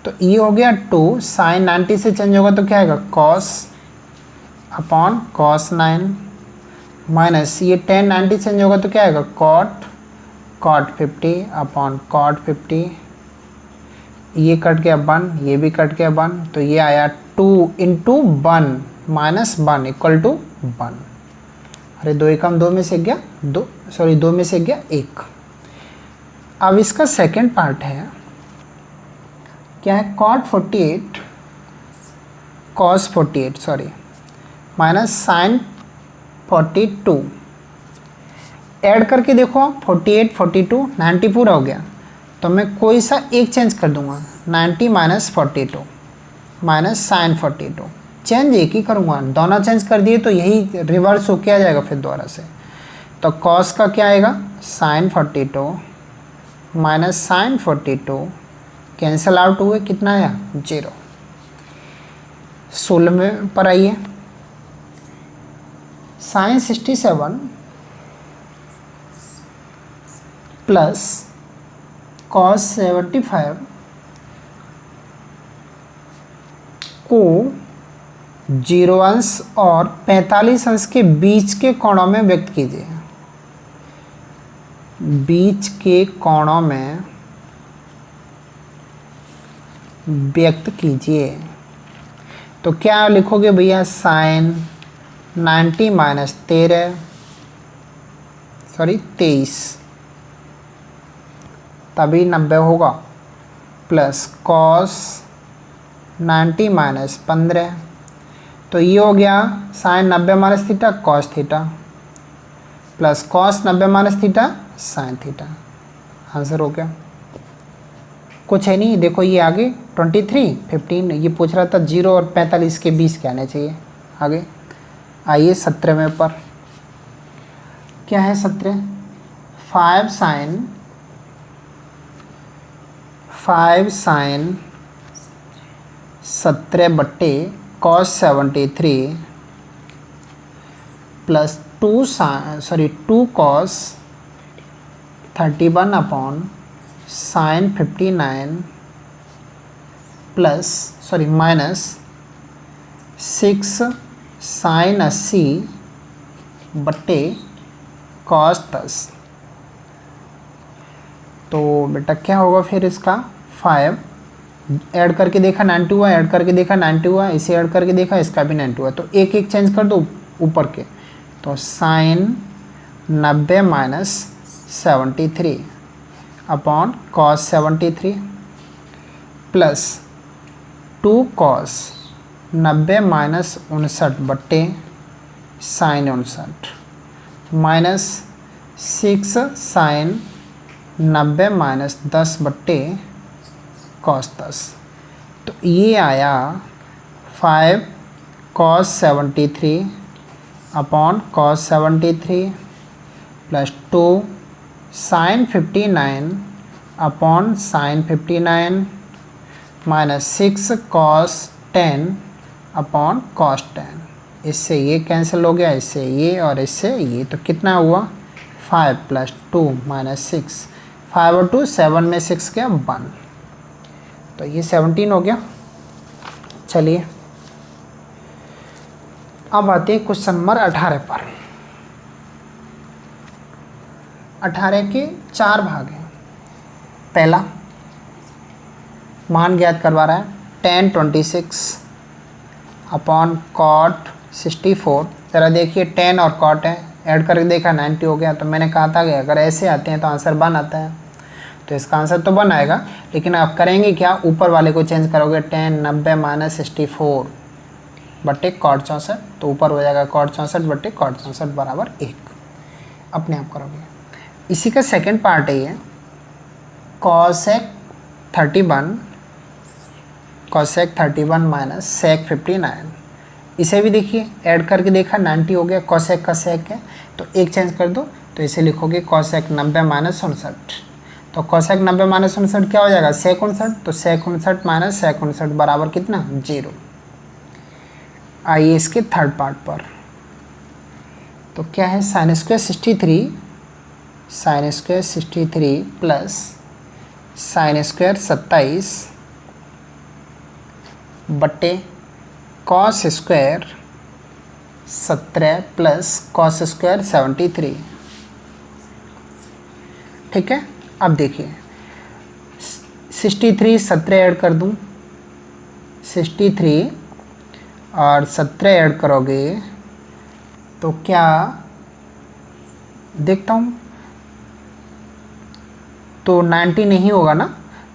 तो ये हो गया 2, साइन 90 से चेंज होगा तो क्या आएगा, कॉस अपॉन कॉस 9 माइनस ये 10 90 चेंज होगा तो क्या आएगा, कॉट 50 अपॉन कॉट 50। ये कट गया 1, ये भी कट गया 1, तो ये आया 2 इंटू 1 माइनस 1 इक्वल टू 1। अरे 2 एकम 2 में से गया 2, सॉरी 2 में से गया 1। अब इसका सेकंड पार्ट है, क्या है, cot 48 cos 48 sorry minus sine 42। Add करके देखो, 48 42 90 पूरा हो गया, तो मैं कोई सा एक चेंज कर दूंगा, 90 माइनस 42 माइनस साइन 42, चेंज एक ही करूँगा, दोनों चेंज कर दिए तो यही रिवर्स हो के आ जाएगा फिर दोबारा से। तो कॉस का क्या आएगा, sine 42 minus sine 42 cancel out हुए, कितना आया 0। 16 पर आइए, साइन 67 प्लस cos 75 को 0 अंश और 45 अंश के बीच के कोणों में व्यक्त कीजिए। बीच के कोणों में व्यक्त कीजिए। तो क्या लिखोगे भैया, साइन 90 माइनस 23 तभी 90 होगा, प्लस कॉस 90 माइनस 15, तो ये हो गया sine 90 minus theta cos theta, plus cos 90 minus theta sine theta. Answer हो गया। कुछ है नहीं, देखो ये आगे 23 15 ये पूछ रहा था 0 और 45 के बीच क्या आने चाहिए। आगे आइए 17वें पर, क्या है 17, 5 साइन 17 बट्टे cos 73 plus 2 cos 31 upon sine 59 minus 6 sine 80 बट्टे कॉस 10। तो बेटा क्या होगा फिर इसका, 5 ऐड करके देखा 90 हुआ, ऐड करके देखा 90 हुआ, इसे ऐड करके देखा इसका भी 90 हुआ, तो एक एक चेंज कर दो ऊपर के। तो sine 90 minus 73 upon cos 73 plus 2 cos 90 minus 59 बट्टे साइन 59 माइनस 6 साइन 90 माइनस 10 बट्टे कॉस 10। तो ये आया 5 cos 73 upon cos 73 plus 2 sine 59 upon sine 59 minus 6 cos 10 upon cos 10। इससे ये कैंसिल हो गया, इससे ये और इससे ये, तो कितना हुआ 5 प्लस 2 माइनस 6, 5 और 2 7 में 6 गया 1, तो ये 17 हो गया। चलिए अब आते हैं क्वेश्चन नंबर 18 पर। 18 के 4 भाग हैं। पहला मान ज्ञात करवा रहा है, tan 26 अपॉन कॉट 64। ज़रा देखिए tan और कॉट है, ऐड करके देखा 90 हो गया। तो मैंने कहा था कि अगर ऐसे आते हैं तो आंसर 1 आता है, तो इसका आंसर तो 1 आएगा। लेकिन आप करेंगे क्या, ऊपर वाले को चेंज करोगे, tan 90 माइनस 64 बट्टे कॉट 64, तो ऊपर हो जाएगा कॉट 64 बट्टे कॉट 64 बराबर 1, अपने आप करोगे। इसी का सेकंड पार्ट है ये, कॉसेक 31 माइनस सेक 59। इसे भी देखिए, ऐड करके देखा 90 हो गया, कॉसेक का सेक है तो एक चेंज कर दो, तो इसे लिखोगे कॉसेक 90 माइनस 59। तो कॉसेक 90 माइनस 59 क्या हो जाएगा, सेक 59, तो सेक 59 माइनस सेक 59 बराबर कितना 0। आइए इसके थर्ड पार्ट पर, तो क्या है sine square 63 plus sine square 27 बट्टे cos square 17 plus cos square 73। ठीक है, अब देखिए 63 17 ऐड कर दूं, 63 और 17 ऐड करोगे तो क्या देखता हूँ, तो 90 नहीं होगा ना,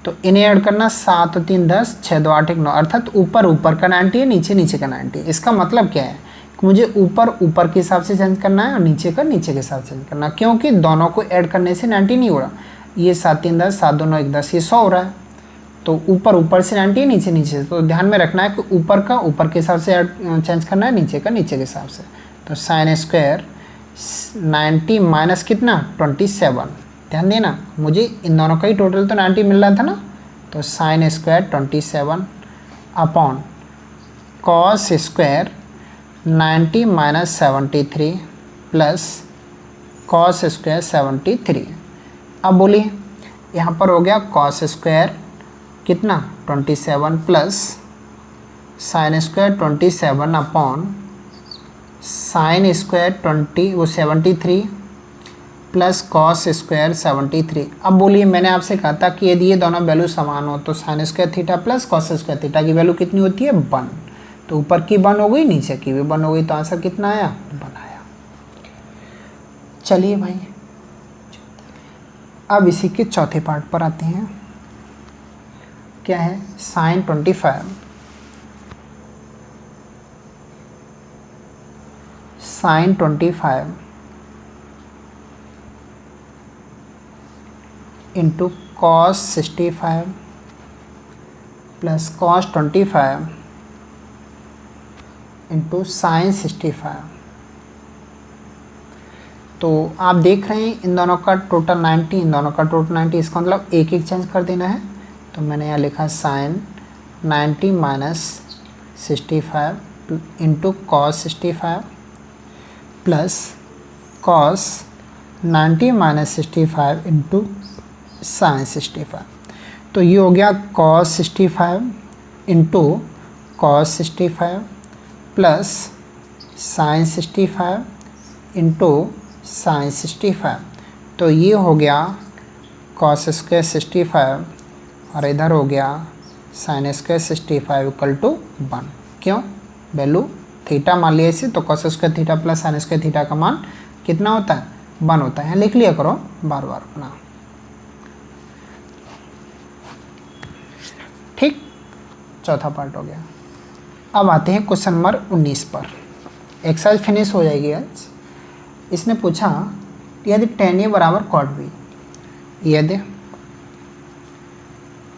तो इन्हें ऐड करना 7 और 3 10, 6 2 8 1 9, अर्थात ऊपर ऊपर का 90 है, नीचे नीचे का 90 है। इसका मतलब क्या है कि मुझे ऊपर ऊपर के हिसाब से चेंज करना है और नीचे का नीचे के हिसाब से चेंज करना है, क्योंकि दोनों को ऐड करने से 90 नहीं हो रहा। ये 7 3 10, 7 2 9 1 10, ये 100 हो रहा है, तो ऊपर ऊपर से 90 है, नीचे नीचे से, तो ध्यान में रखना है कि ऊपर का ऊपर के हिसाब से चेंज करना है, नीचे का नीचे के हिसाब से। तो साइन स्क्वायर 90 माइनस कितना 27, ध्यान देना मुझे इन दोनों का ही टोटल तो 90 मिल रहा था ना, तो sine square 27 upon cos square 90 minus 73 plus cos square 73। अब बोलिए यहाँ पर हो गया कॉस स्क्वायर कितना 27 plus sine square 27 upon sine square 73 plus cos square 73। अब बोलिए मैंने आपसे कहा था कि यदि ये दोनों वैल्यू समान हो तो sine square theta plus cos square theta की वैल्यू कितनी होती है 1। तो ऊपर की 1 हो गई, नीचे की भी 1 हो गई, तो आंसर कितना आया 1 आया। चलिए भाई अब इसी के चौथे पार्ट पर आते हैं। क्या है sine 25 into cos 65 plus cos 25 into sine 65। तो आप देख रहे हैं इन दोनों का टोटल 90, इन दोनों का टोटल 90, इसका मतलब एक एक चेंज कर देना है। तो मैंने यहाँ लिखा sine 90 minus 65 into cos 65 plus cos 90 minus 65 into sine 65। तो ये हो गया cos 65 into cos 65 plus sine 65 into sine 65। तो ये हो गया कॉस स्क्वायर 65 और इधर हो गया साइन स्क्वायर 65 इक्वल टू 1। क्यों? वैल्यू थीटा मान लिया इसे, तो cos square theta plus sine square theta का मान कितना होता है 1 होता है। यहाँ लिख लिया करो बार बार अपना। ठीक, चौथा पार्ट हो गया। अब आते हैं क्वेश्चन नंबर 19 पर। एक्सरसाइज फिनिश हो जाएगी आज। इसने पूछा यदि tan A बराबर cot B, यदि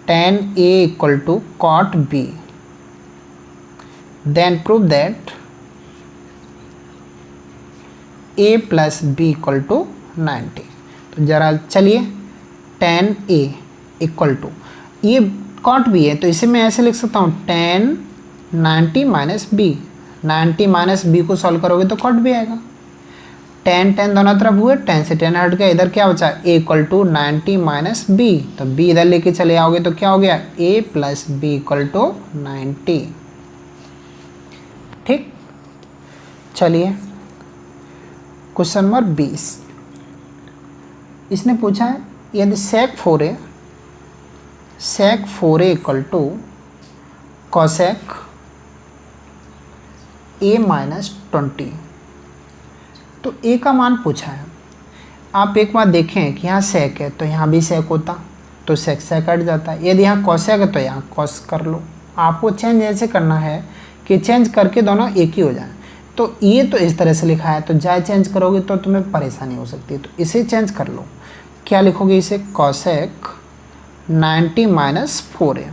tan A equal to cot B, then prove that A plus B equal to 90। तो जरा चलिए tan A इक्वल टू, ये cot B है तो इसे मैं ऐसे लिख सकता हूँ tan 90 minus B. 90 minus B को सॉल्व करोगे तो cot B आएगा। tan tan दोनों तरफ हुए, tan से tan हट गया, इधर क्या बचा a equal to 90 minus B. तो b इधर लेके चले आओगे तो क्या हो गया a plus B equal to 90। ठीक, चलिए क्वेश्चन नंबर 20। इसने पूछा है यदि sec 4a equal to cosec a minus 20। तो a का मान पूछा है। आप एक बार देखें कि यहाँ sec है तो यहाँ भी sec होता, तो sec sec कट जाता है। यदि यहाँ cosec है तो यहाँ cos कर लो। आपको चेंज ऐसे करना है कि चेंज करके दोनों एक ही हो जाए। तो ये तो इस तरह से लिखा है, तो जाए चेंज करोगे तो तुम्हें परेशानी हो सकती है, तो इसे चेंज कर लो। क्या लिखोगे इसे cosec 90 माइनस 4a।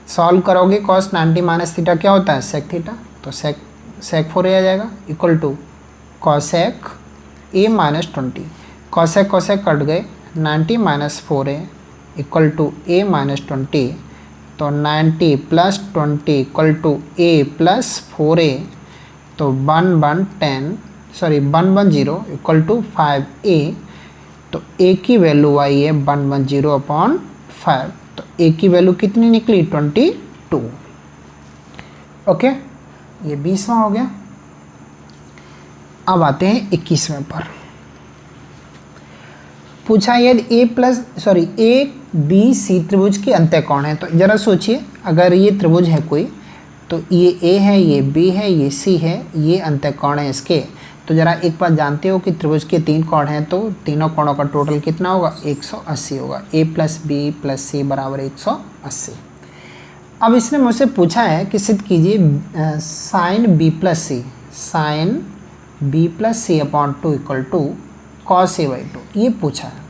सॉल्व करोगे cos 90 माइनस थीटा क्या होता है sec थीटा, तो sec 4a आ जाएगा equal to cosec a minus 20। cosec कट गए, 90 minus 4a equal to a minus 20। तो 90 plus 20 equal to a plus 4a। तो 1 0 इक्वल टू 5a। तो a की वैल्यू आई है 110 अपॉन 5। तो a की वैल्यू कितनी निकली 22। ओके, ये 20वां हो गया। अब आते हैं 21वें पर। पूछा यदि ए बी सी त्रिभुज के अंतःकोण है। तो जरा सोचिए, अगर ये त्रिभुज है कोई, तो ये ए है, ये बी है, ये सी है, ये अंतःकोण है इसके। तो जरा एक बात जानते हो कि त्रिभुज के 3 कोण हैं, तो तीनों कोणों का टोटल कितना होगा 180 होगा। ए प्लस बी प्लस सी बराबर 180। अब इसने मुझसे पूछा है कि सिद्ध कीजिए sine B plus C upon 2 equal to cos a by 2, ये पूछा है।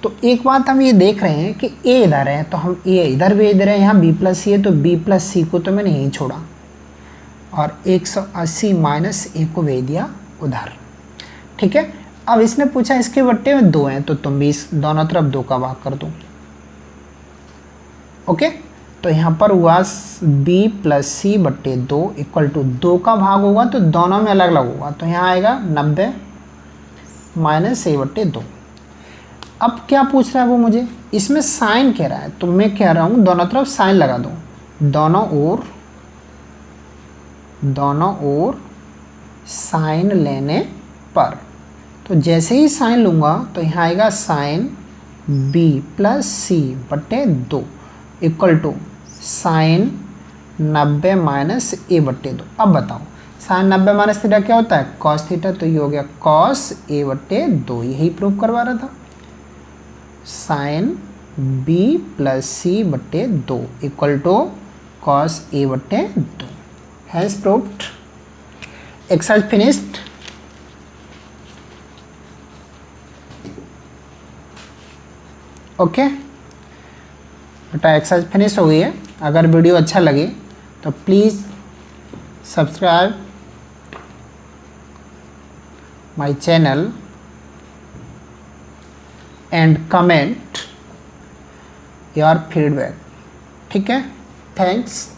तो एक बात हम ये देख रहे हैं कि a इधर है तो हम a इधर भेज दे रहे हैं, यहाँ b प्लस सी है तो b प्लस सी को तो मैंने यहीं छोड़ा और 180 माइनस a को भेज दिया उधर। ठीक है, अब इसने पूछा इसके बट्टे में 2 हैं तो तुम भी इस दोनों तरफ 2 का भाग कर दो। ओके, तो यहाँ पर हुआ b प्लस सी बट्टे 2 इक्वल टू 2 का भाग होगा तो दोनों में अलग अलग होगा। तो यहाँ आएगा 90 माइनस a बट्टे 2। अब क्या पूछ रहा है वो मुझे, इसमें साइन कह रहा है, तो मैं कह रहा हूँ दोनों तरफ साइन लगा दूँ, दोनों ओर साइन लेने पर। तो जैसे ही साइन लूँगा तो यहाँ आएगा साइन बी प्लस सी बटे 2 इक्वल टू साइन 90 माइनस ए बटे 2। अब बताओ साइन 90 माइनस थीटा क्या होता है, कॉस थीटा, तो ये हो गया कॉस ए बटे 2, यही प्रूव करवा रहा था। साइन बी प्लस सी बटे 2 इक्वल टू कॉस ए बटे 2। Has proved. Exercise finished. Okay बेटा, एक्सरसाइज फिनिश हो गई है। अगर वीडियो अच्छा लगे तो please subscribe my channel and comment your feedback. ठीक है, थैंक्स।